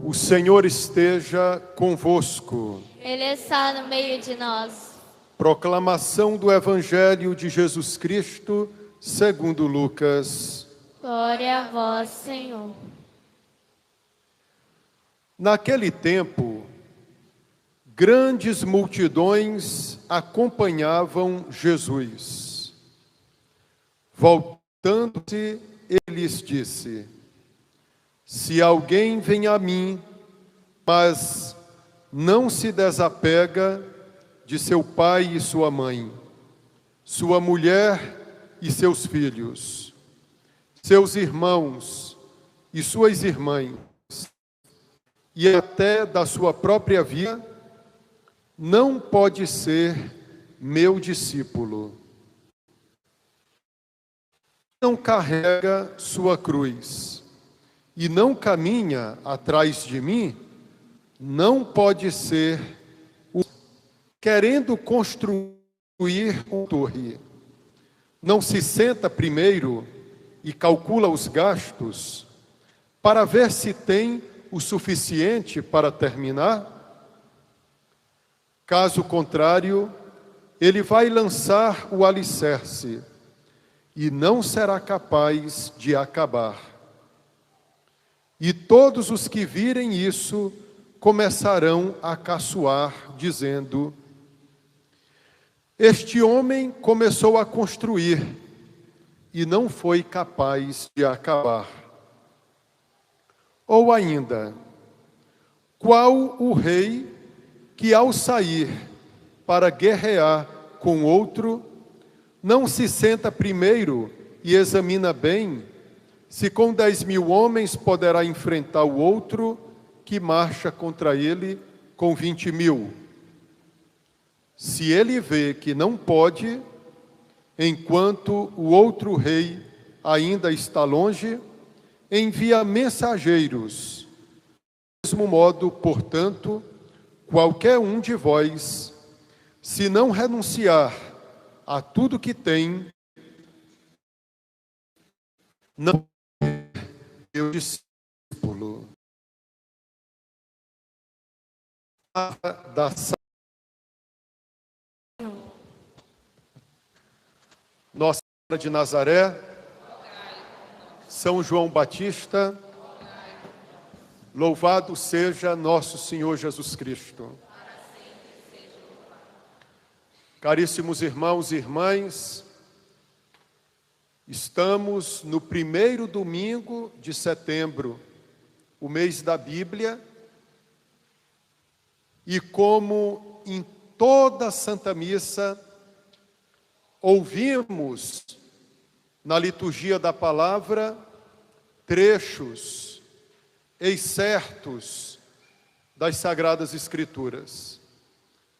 O Senhor esteja convosco. Ele está no meio de nós. Proclamação do Evangelho de Jesus Cristo, segundo Lucas. Glória a vós, Senhor. Naquele tempo, grandes multidões acompanhavam Jesus. Voltando-se, ele lhes disse: se alguém vem a mim, mas não se desapega de seu pai e sua mãe, sua mulher e seus filhos, seus irmãos e suas irmãs, e até da sua própria vida, não pode ser meu discípulo. Não carrega sua cruz e não caminha atrás de mim, não pode ser querendo construir uma torre. Não se senta primeiro e calcula os gastos para ver se tem o suficiente para terminar? Caso contrário, ele vai lançar o alicerce e não será capaz de acabar. E todos os que virem isso começarão a caçoar, dizendo: este homem começou a construir e não foi capaz de acabar. Ou ainda, qual o rei que ao sair para guerrear com outro, não se senta primeiro e examina bem se com 10.000 homens poderá enfrentar o outro que marcha contra ele com 20.000? Se ele vê que não pode, enquanto o outro rei ainda está longe, envia mensageiros. Do mesmo modo, portanto, qualquer um de vós, se não renunciar a tudo que tem, não é meu discípulo. Da Nossa Senhora de Nazaré, São João Batista, louvado seja nosso Senhor Jesus Cristo. Caríssimos irmãos e irmãs, estamos no primeiro domingo de setembro, o mês da Bíblia, e como em toda a Santa Missa, ouvimos na liturgia da palavra trechos, excertos das Sagradas Escrituras.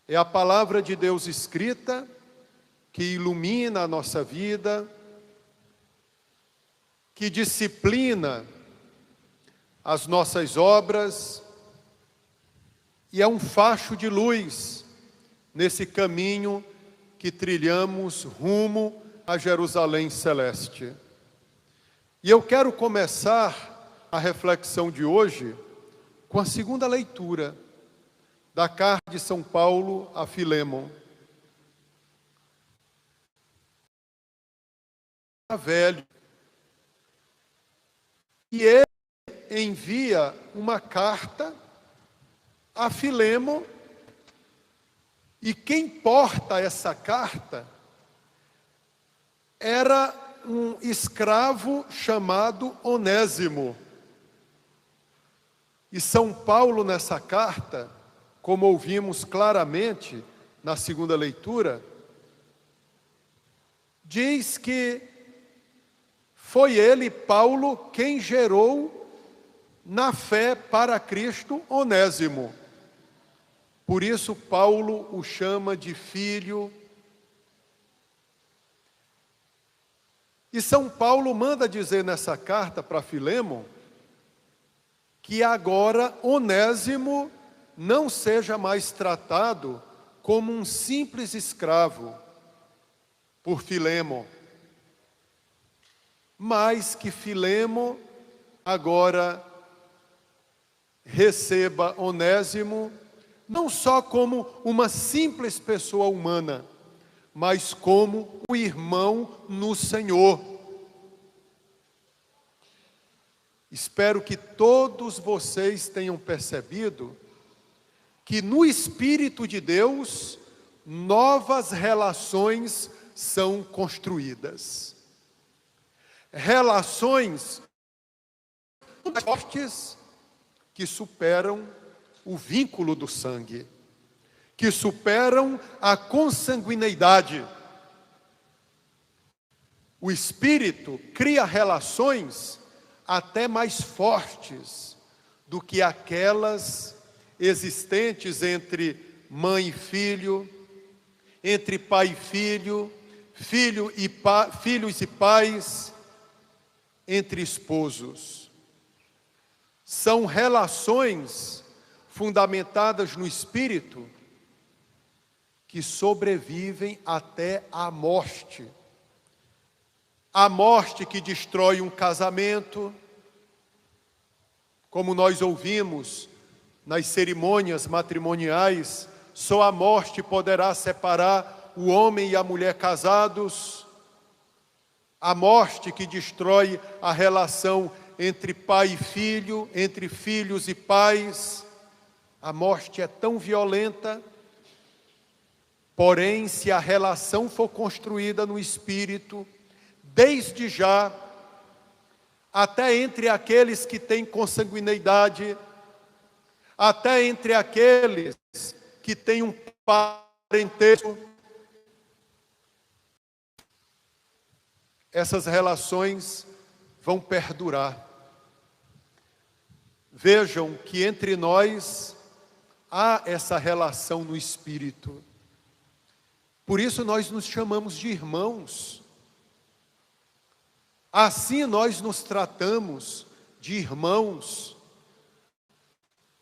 É a palavra de Deus escrita que ilumina a nossa vida, que disciplina as nossas obras e é um facho de luz nesse caminho que trilhamos rumo a Jerusalém Celeste. E eu quero começar a reflexão de hoje com a segunda leitura da carta de São Paulo a Filémon. Velho. E ele envia uma carta a Filémon, e quem porta essa carta era um escravo chamado Onésimo. E São Paulo, nessa carta, como ouvimos claramente na segunda leitura, diz que foi ele, Paulo, quem gerou na fé para Cristo Onésimo. Por isso Paulo o chama de filho. E São Paulo manda dizer nessa carta para Filémon que agora Onésimo não seja mais tratado como um simples escravo por Filémon, mas que Filémon agora receba Onésimo não só como uma simples pessoa humana, mas como um irmão no Senhor. Espero que todos vocês tenham percebido que no Espírito de Deus, novas relações são construídas. Relações fortes que superam o vínculo do sangue, que superam a consanguineidade. O Espírito cria relações até mais fortes do que aquelas existentes entre mãe e filho, entre pai e filho, filhos e pais, entre esposos. São relações fundamentadas no Espírito que sobrevivem até a morte. A morte que destrói um casamento, como nós ouvimos nas cerimônias matrimoniais, só a morte poderá separar o homem e a mulher casados. A morte que destrói a relação entre pai e filho, entre filhos e pais. A morte é tão violenta, porém, se a relação for construída no Espírito, desde já, até entre aqueles que têm consanguineidade, até entre aqueles que têm um parentesco, essas relações vão perdurar. Vejam que entre nós há essa relação no Espírito. Por isso nós nos chamamos de irmãos. Assim nós nos tratamos de irmãos.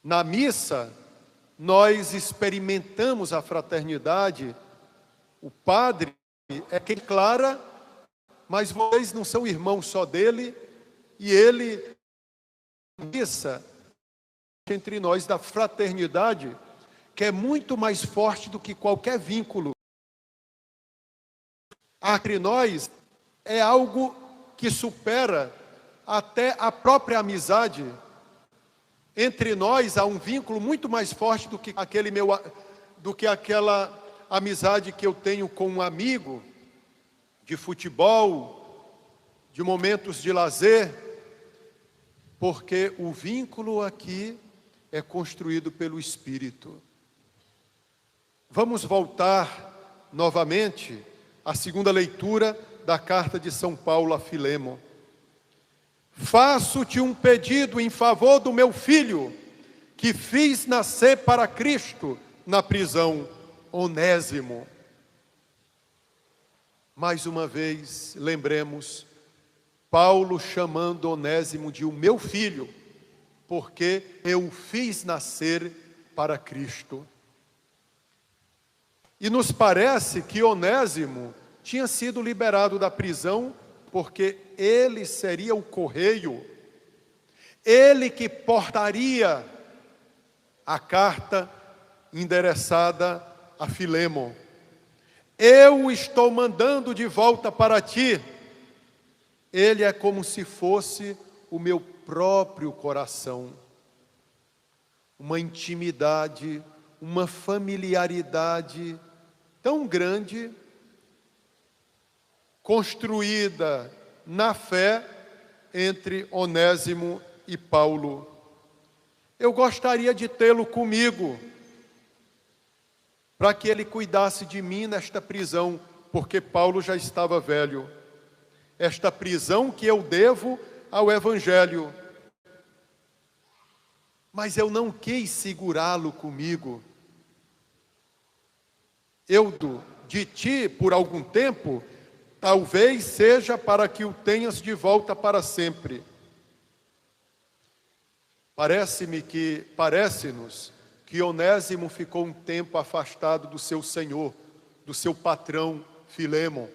Na missa, nós experimentamos a fraternidade. O padre é quem declara, mas vocês não são irmãos só dele, e ele, na missa, entre nós da fraternidade, que é muito mais forte do que qualquer vínculo. Entre nós é algo que supera até a própria amizade. Entre nós há um vínculo muito mais forte do que aquela amizade que eu tenho com um amigo de futebol, de momentos de lazer, porque o vínculo aqui é construído pelo Espírito. Vamos voltar novamente à segunda leitura da carta de São Paulo a Filemon. Faço-te um pedido em favor do meu filho, que fiz nascer para Cristo na prisão, Onésimo. Mais uma vez, lembremos, Paulo chamando Onésimo de o meu filho, porque eu o fiz nascer para Cristo. E nos parece que Onésimo tinha sido liberado da prisão, porque ele seria o correio, ele que portaria a carta endereçada a Filemon. Eu estou mandando de volta para ti. Ele é como se fosse o meu próprio coração. Uma intimidade, uma familiaridade tão grande, construída na fé entre Onésimo e Paulo. Eu gostaria de tê-lo comigo, para que ele cuidasse de mim nesta prisão, porque Paulo já estava velho. Esta prisão que eu devo ao Evangelho. Mas eu não quis segurá-lo comigo. Eu de ti por algum tempo, talvez seja para que o tenhas de volta para sempre. Parece-nos que Onésimo ficou um tempo afastado do seu senhor, do seu patrão Filemon,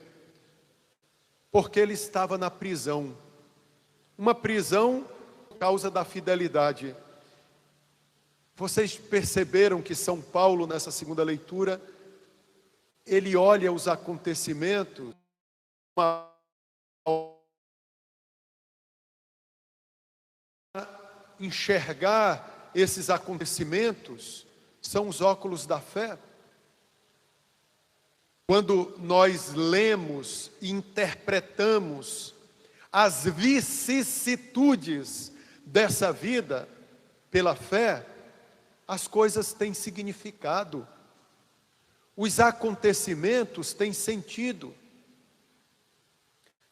porque ele estava na prisão. Uma prisão por causa da fidelidade. Vocês perceberam que São Paulo, nessa segunda leitura, ele olha os acontecimentos, enxergar esses acontecimentos, são os óculos da fé. Quando nós lemos e interpretamos as vicissitudes dessa vida pela fé, as coisas têm significado, os acontecimentos têm sentido.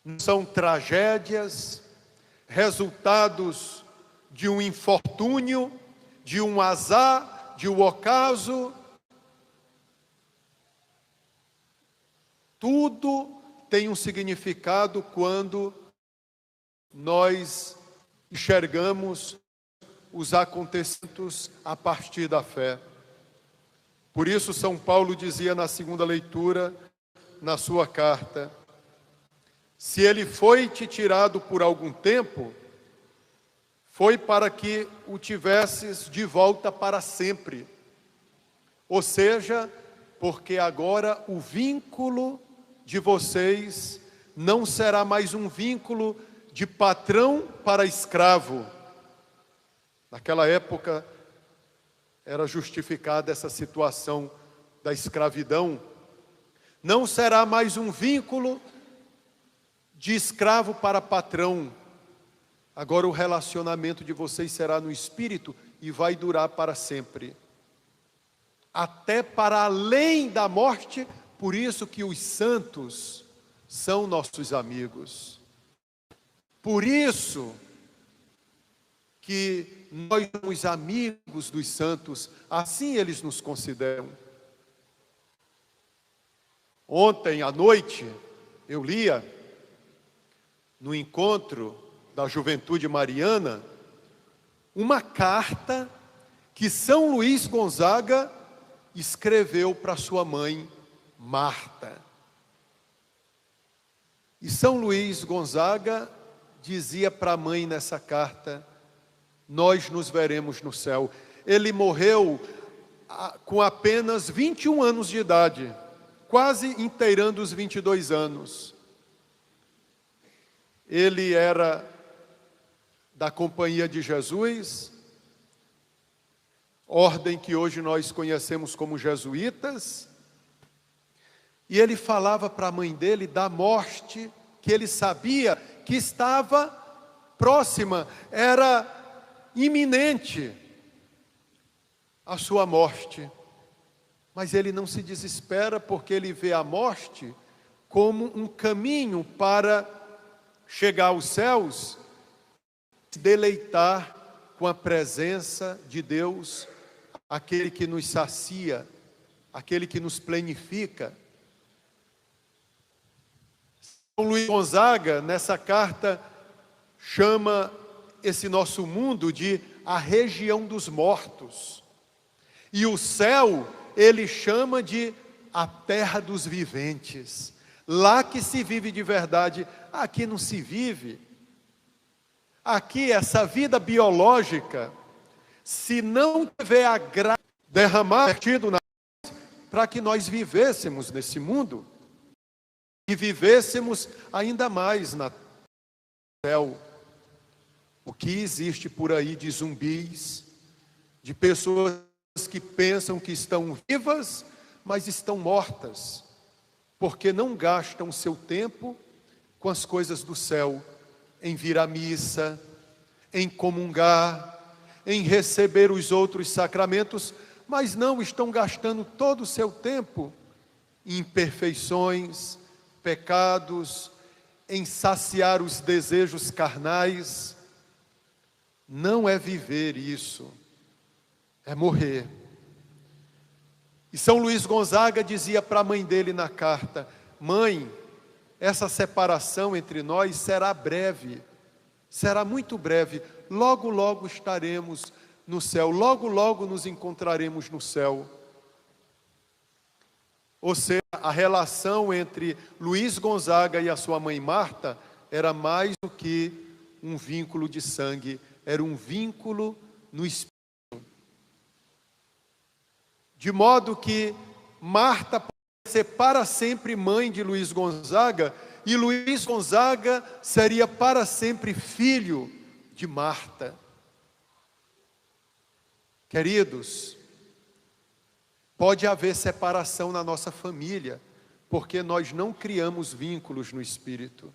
Não são tragédias, resultados de um infortúnio, de um azar, de um ocaso. Tudo tem um significado quando nós enxergamos os acontecimentos a partir da fé. Por isso São Paulo dizia na segunda leitura, na sua carta: se ele foi te tirado por algum tempo, foi para que o tivesses de volta para sempre. Ou seja, porque agora o vínculo de vocês não será mais um vínculo de patrão para escravo. Naquela época era justificada essa situação da escravidão. Não será mais um vínculo de escravo para patrão. Agora o relacionamento de vocês será no Espírito e vai durar para sempre. Até para além da morte, por isso que os santos são nossos amigos. Por isso que nós somos amigos dos santos, assim eles nos consideram. Ontem à noite, eu lia, no encontro da Juventude Mariana, uma carta que São Luís Gonzaga escreveu para sua mãe, Marta. E São Luís Gonzaga dizia para a mãe nessa carta: nós nos veremos no céu. Ele morreu com apenas 21 anos de idade, quase inteirando os 22 anos. Ele era da Companhia de Jesus, ordem que hoje nós conhecemos como jesuítas, e ele falava para a mãe dele da morte que ele sabia que estava próxima, era iminente a sua morte. Mas ele não se desespera, porque ele vê a morte como um caminho para chegar aos céus, se deleitar com a presença de Deus, aquele que nos sacia, aquele que nos plenifica. São Luís Gonzaga, nessa carta, chama esse nosso mundo de a região dos mortos. E o céu, ele chama de a terra dos viventes. Lá que se vive de verdade, aqui não se vive. Aqui, essa vida biológica, se não tiver a graça derramada para que nós vivêssemos nesse mundo, e vivêssemos ainda mais no céu. O que existe por aí de zumbis, de pessoas que pensam que estão vivas, mas estão mortas, porque não gastam seu tempo com as coisas do céu, em vir à missa, em comungar, em receber os outros sacramentos, mas não estão gastando todo o seu tempo em imperfeições, pecados, em saciar os desejos carnais. Não é viver isso, é morrer. E São Luís Gonzaga dizia para a mãe dele na carta: mãe, essa separação entre nós será breve, será muito breve, logo logo estaremos no céu, logo logo nos encontraremos no céu. Ou seja, a relação entre Luís Gonzaga e a sua mãe Marta era mais do que um vínculo de sangue, era um vínculo no espírito. De modo que Marta pode ser para sempre mãe de Luiz Gonzaga, e Luiz Gonzaga seria para sempre filho de Marta. Queridos, pode haver separação na nossa família, porque nós não criamos vínculos no Espírito.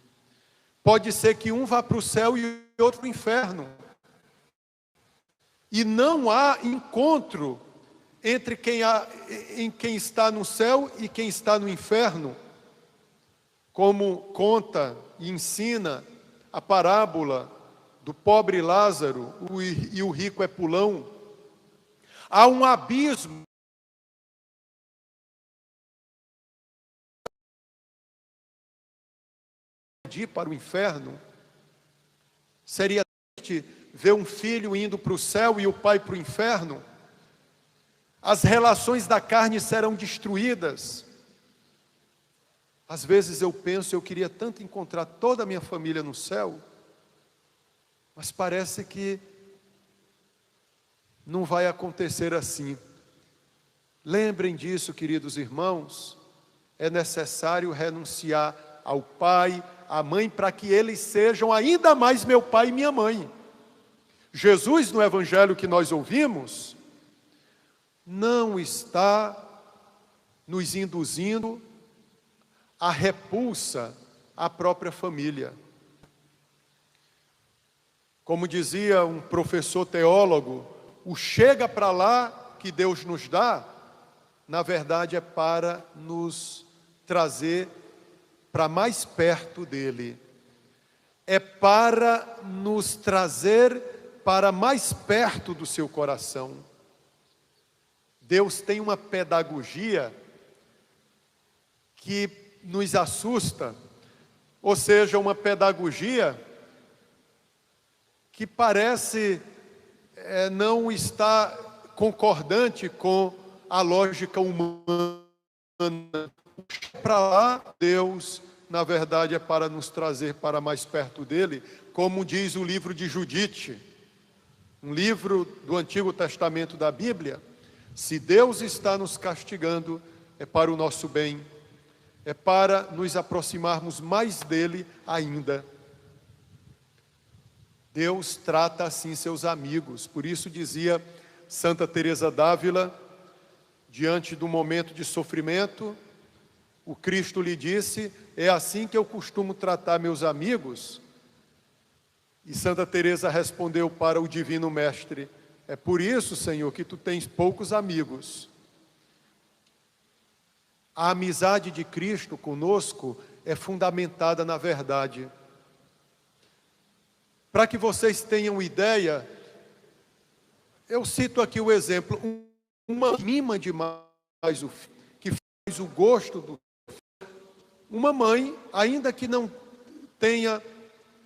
Pode ser que um vá para o céu e outro para o inferno. E não há encontro entre quem está no céu e quem está no inferno, como conta e ensina a parábola do pobre Lázaro e o rico Epulão. Há um abismo de ir para o inferno. Seria triste ver um filho indo para o céu e o pai para o inferno. As relações da carne serão destruídas. Às vezes eu penso, eu queria tanto encontrar toda a minha família no céu, mas parece que não vai acontecer assim. Lembrem disso, queridos irmãos, é necessário renunciar ao pai, à mãe, para que eles sejam ainda mais meu pai e minha mãe. Jesus, no evangelho que nós ouvimos, não está nos induzindo à repulsa à própria família. Como dizia um professor teólogo, o chega para lá que Deus nos dá, na verdade é para nos trazer para mais perto dele. É para nos trazer para mais perto do seu coração. Deus tem uma pedagogia que nos assusta, ou seja, uma pedagogia que parece não estar concordante com a lógica humana. Para lá, Deus, na verdade, é para nos trazer para mais perto dele, como diz o livro de Judite, um livro do Antigo Testamento da Bíblia. Se Deus está nos castigando, é para o nosso bem, é para nos aproximarmos mais dele ainda. Deus trata assim seus amigos. Por isso dizia Santa Teresa d'Ávila, diante do momento de sofrimento, o Cristo lhe disse: é assim que eu costumo tratar meus amigos. E Santa Teresa respondeu para o Divino Mestre: é por isso, Senhor, que tu tens poucos amigos. A amizade de Cristo conosco é fundamentada na verdade. Para que vocês tenham ideia, eu cito aqui o exemplo: uma mima demais o filho, que faz o gosto do filho. Uma mãe, ainda que não tenha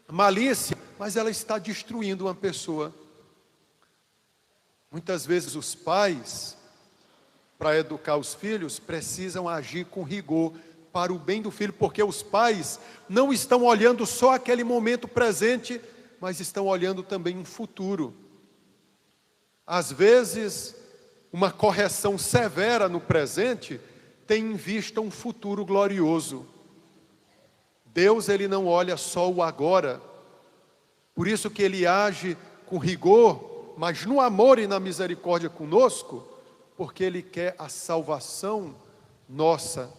malícia, mas ela está destruindo uma pessoa. Muitas vezes os pais, para educar os filhos, precisam agir com rigor para o bem do filho, porque os pais não estão olhando só aquele momento presente, mas estão olhando também um futuro. Às vezes, uma correção severa no presente tem em vista um futuro glorioso. Deus, ele não olha só o agora, por isso que ele age com rigor, mas no amor e na misericórdia conosco, porque ele quer a salvação nossa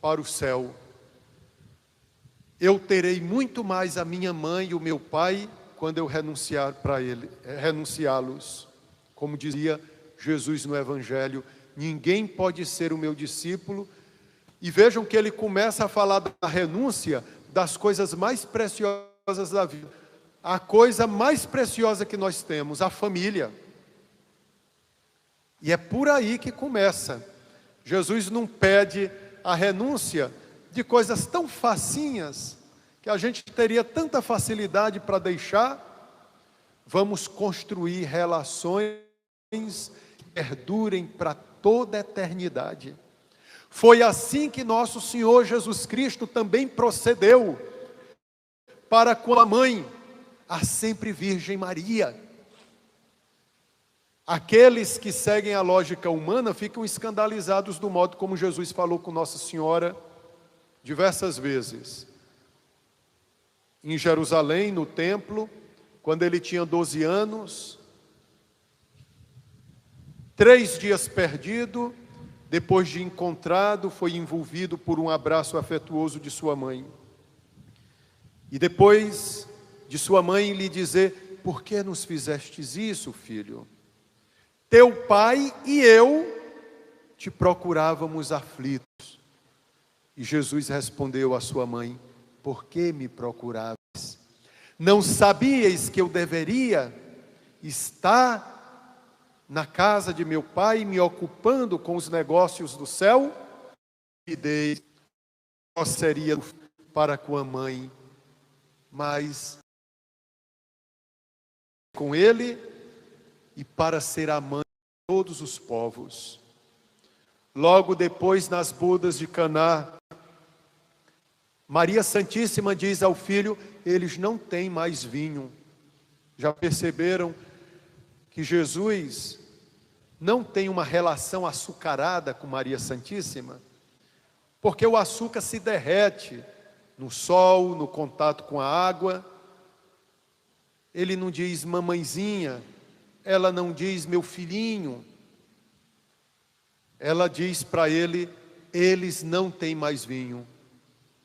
para o céu. Eu terei muito mais a minha mãe e o meu pai quando eu renunciá-los. Como dizia Jesus no Evangelho, ninguém pode ser o meu discípulo. E vejam que ele começa a falar da renúncia das coisas mais preciosas da vida. A coisa mais preciosa que nós temos, a família. E é por aí que começa. Jesus não pede a renúncia de coisas tão facinhas, que a gente teria tanta facilidade para deixar. Vamos construir relações que perdurem para toda a eternidade. Foi assim que nosso Senhor Jesus Cristo também procedeu para com a mãe, a sempre Virgem Maria. Aqueles que seguem a lógica humana ficam escandalizados do modo como Jesus falou com Nossa Senhora diversas vezes. Em Jerusalém, no templo, quando ele tinha 12 anos, 3 dias perdido, depois de encontrado, foi envolvido por um abraço afetuoso de sua mãe. E depois de sua mãe lhe dizer: por que nos fizestes isso, filho? Teu pai e eu te procurávamos aflitos. E Jesus respondeu à sua mãe: por que me procuráveis? Não sabíeis que eu deveria estar na casa de meu pai, me ocupando com os negócios do céu? E dei seria para com a mãe, mas com ele e para ser a mãe de todos os povos. Logo depois, nas bodas de Caná, Maria Santíssima diz ao filho: eles não têm mais vinho. Já perceberam que Jesus não tem uma relação açucarada com Maria Santíssima? Porque o açúcar se derrete no sol, no contato com a água. Ele não diz mamãezinha, ela não diz meu filhinho. Ela diz para ele: eles não têm mais vinho.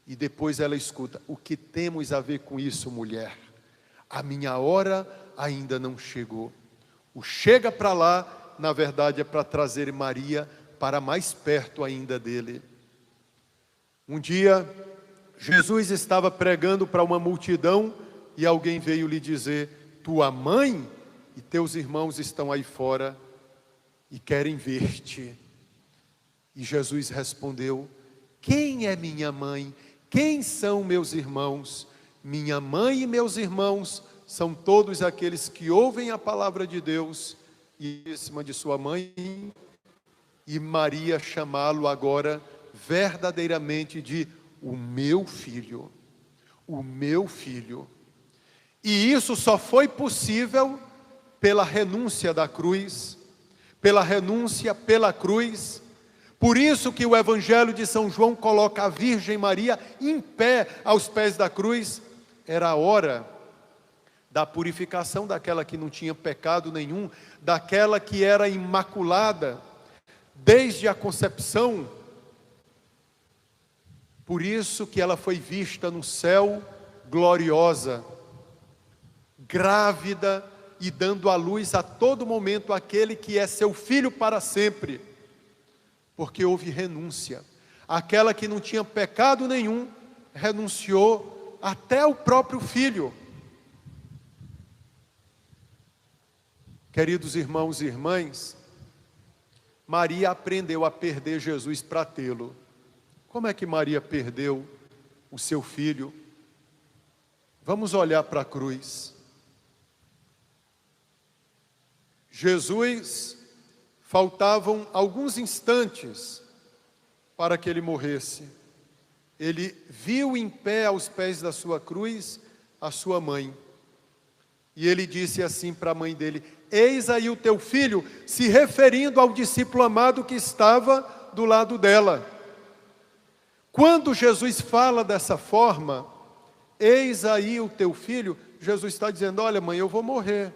E depois ela escuta: o que temos a ver com isso, mulher? A minha hora ainda não chegou. O chega para lá, na verdade, é para trazer Maria para mais perto ainda dele. Um dia, Jesus estava pregando para uma multidão e alguém veio lhe dizer: tua mãe e teus irmãos estão aí fora e querem ver-te. E Jesus respondeu: quem é minha mãe? Quem são meus irmãos? Minha mãe e meus irmãos são todos aqueles que ouvem a palavra de Deus e em cima de sua mãe. E Maria chamá-lo agora verdadeiramente de o meu filho, o meu filho. E isso só foi possível pela renúncia da cruz, pela renúncia pela cruz. Por isso que o Evangelho de São João coloca a Virgem Maria em pé aos pés da cruz. Era a hora da purificação daquela que não tinha pecado nenhum, daquela que era imaculada desde a concepção. Por isso que ela foi vista no céu gloriosa, grávida e dando à luz a todo momento aquele que é seu filho para sempre. Porque houve renúncia. Aquela que não tinha pecado nenhum, renunciou até o próprio filho. Queridos irmãos e irmãs, Maria aprendeu a perder Jesus para tê-lo. Como é que Maria perdeu o seu filho? Vamos olhar para a cruz. Jesus, faltavam alguns instantes para que ele morresse. Ele viu em pé aos pés da sua cruz a sua mãe. E ele disse assim para a mãe dele: eis aí o teu filho, se referindo ao discípulo amado que estava do lado dela. Quando Jesus fala dessa forma, eis aí o teu filho, Jesus está dizendo: olha mãe, eu vou morrer,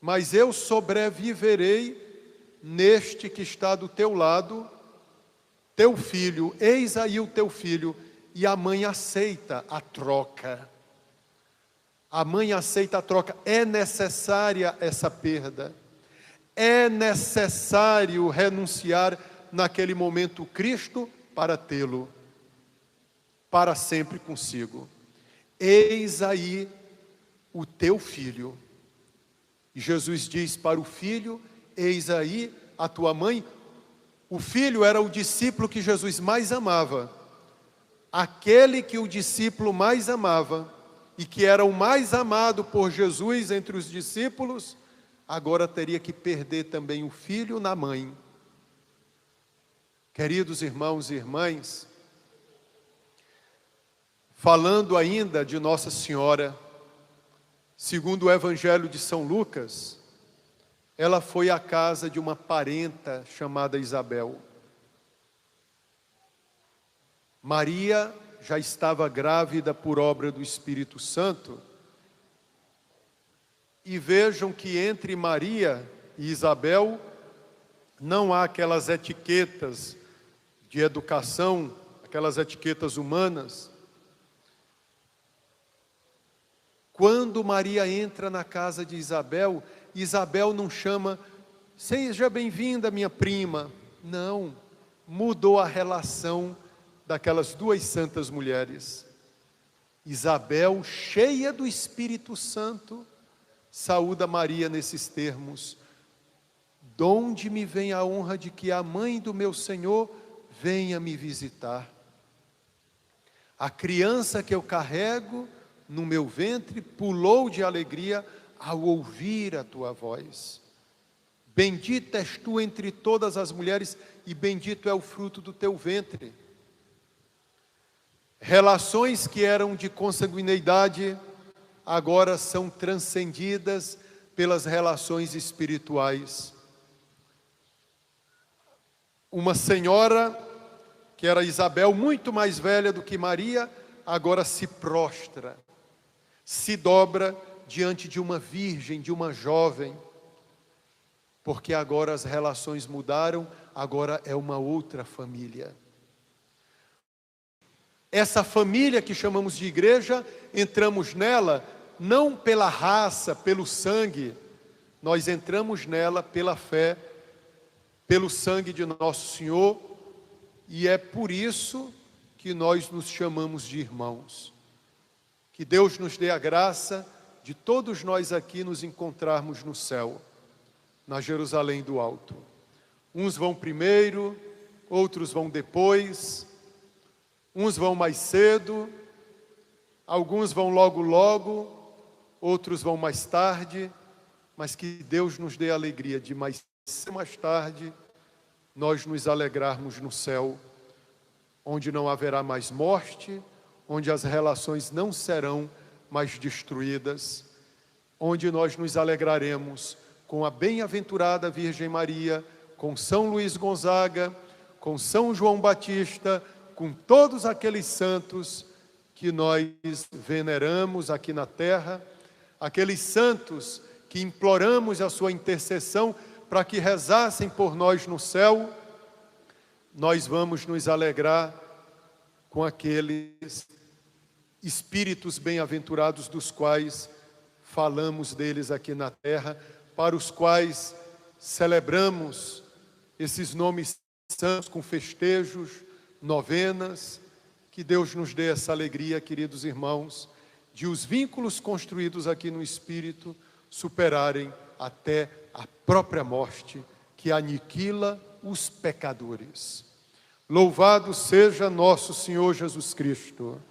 mas eu sobreviverei neste que está do teu lado, teu filho, eis aí o teu filho. E a mãe aceita a troca. A mãe aceita a troca. É necessária essa perda. É necessário renunciar naquele momento Cristo para tê-lo para sempre consigo. Eis aí o teu filho. E Jesus diz para o filho: eis aí a tua mãe. O filho era o discípulo que Jesus mais amava. Aquele que o discípulo mais amava e que era o mais amado por Jesus entre os discípulos, agora teria que perder também o filho na mãe. Queridos irmãos e irmãs, falando ainda de Nossa Senhora, segundo o Evangelho de São Lucas, ela foi à casa de uma parenta chamada Isabel. Maria já estava grávida por obra do Espírito Santo. E vejam que entre Maria e Isabel não há aquelas etiquetas de educação, aquelas etiquetas humanas. Quando Maria entra na casa de Isabel, Isabel não chama, seja bem-vinda minha prima. Não, mudou a relação daquelas duas santas mulheres. Isabel, cheia do Espírito Santo, saúda Maria nesses termos: donde me vem a honra de que a mãe do meu Senhor venha me visitar. A criança que eu carrego no meu ventre pulou de alegria ao ouvir a tua voz. Bendita és tu entre todas as mulheres e bendito é o fruto do teu ventre. Relações que eram de consanguinidade agora são transcendidas pelas relações espirituais. Uma senhora, que era Isabel, muito mais velha do que Maria, agora se prostra, se dobra diante de uma virgem, de uma jovem, porque agora as relações mudaram, agora é uma outra família. Essa família que chamamos de igreja, entramos nela não pela raça, pelo sangue, nós entramos nela pela fé, pelo sangue de nosso Senhor, e é por isso que nós nos chamamos de irmãos. Que Deus nos dê a graça de todos nós aqui nos encontrarmos no céu, na Jerusalém do Alto. Uns vão primeiro, outros vão depois, uns vão mais cedo, alguns vão logo, outros vão mais tarde, mas que Deus nos dê a alegria de mais tarde nós nos alegrarmos no céu, onde não haverá mais morte, onde as relações não serão mais destruídas, onde nós nos alegraremos com a bem-aventurada Virgem Maria, com São Luís Gonzaga, com São João Batista, com todos aqueles santos que nós veneramos aqui na terra, aqueles santos que imploramos a sua intercessão para que rezassem por nós no céu. Nós vamos nos alegrar com aqueles espíritos bem-aventurados dos quais falamos deles aqui na terra, para os quais celebramos esses nomes santos com festejos, novenas. Que Deus nos dê essa alegria, queridos irmãos, de os vínculos construídos aqui no Espírito superarem até a própria morte, que aniquila os pecadores. Louvado seja nosso Senhor Jesus Cristo.